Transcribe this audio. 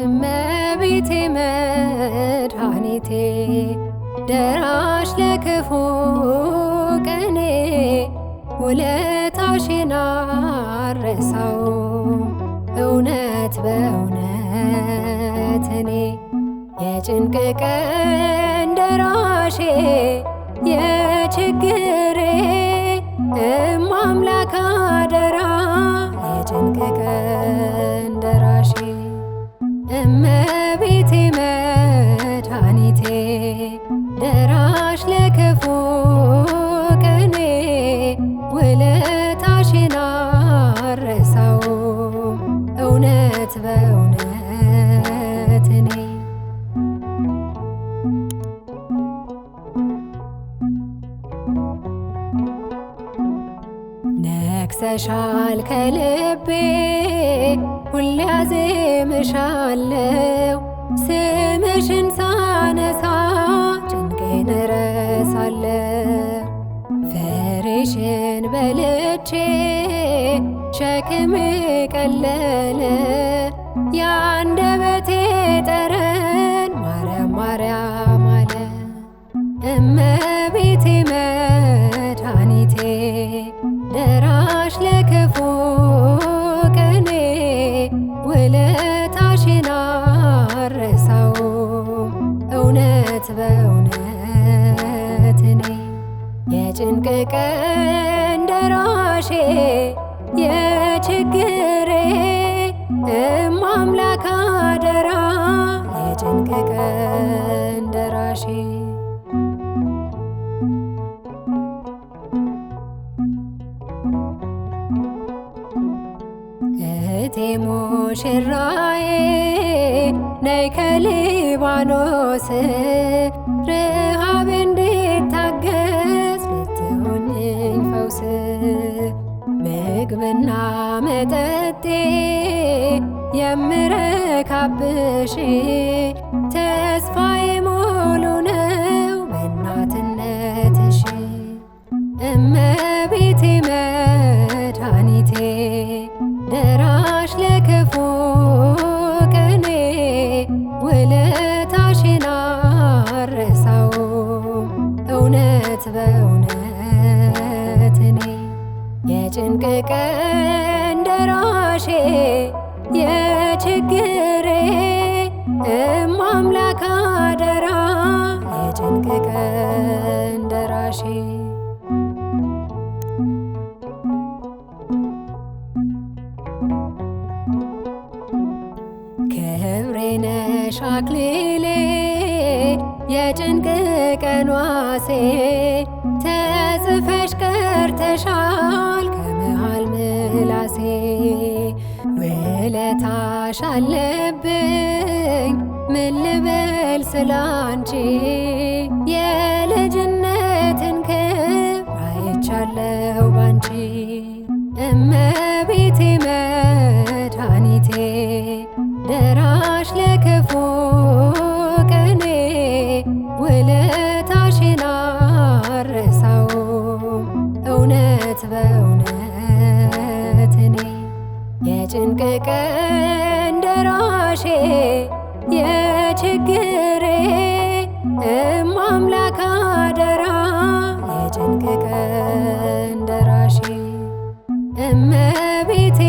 እመቤቴ መድኃኒቴ ደራሽ ለክፉ ቀኔ ውለታሽን አልረሳው እውነት በእውነት እኔ የጭንቅ ቀን ደራሼ የችግሬ እማምላክ አደራ የጭንቅ ቀን ደራሼ እመቤቴ መድኃኒቴ ደራሽ ለክፉ ቀኔ ውለታሽን አልረሳው እውነት በእውነት እኔ ነግሰሻል ከልቤ ሁሌ አዜምሻለሁ ስምሽን ሳነሳ ጭንቄን እረሳለሁ ፍሬሽን በልቼ ሸክሜ ቀለለ የአንደበቴ ጠረን ማርያም ማርያም አለ እመቤቴ መድኃኒቴ ደራሽ ለክፉ ቀኔ ውለታሽን አልረሳው እውነት በእውነት እኔ የጭንቅ ቀን ደራሼ የችግሬ እማምላክ አደራ የጭንቅ ቀን ደራሼ እህቴ ሙሽራዬ ነይ ከሊባኖስ ረሃቤ እንዲታገስ ልትሆኝኝ ፈውስ ምግብና መጠጤ የምረካብሽ ተስፋዬ ሙሉ ነው በእናትነትሽ እመቤቴ መድኃኒቴ ደራሽ ለክፉ ቀኔ ውለታሽን አልረሳው እውነት በእውነት እኔ የጭንቅ ቀን ደራሼ የችግሬ እማምላክ አደራ የጭንቅ ቀን ደራሼ ክብሬ ነሽ አክሊሌ የጭንቅ ቀን ዋሴ ተጽፈሽ ቀርተሻል ከመሃል ምላሴ ውለታሽ አለብኝ ምን ልበል ስላንቺ የልጅነትን ክብር አይቻለሁ ባንቺ እመቤቴ መድኃኒቴ ደራሽ ለክፉ ቀኔ ውለታሽን አልረሳው እውነት በእውነት እኔ የጭንቅ ቀን ደራሼ የችግሬ እማምላክ አደራ የጭንቅ ቀን ደራሼ እመቤቴ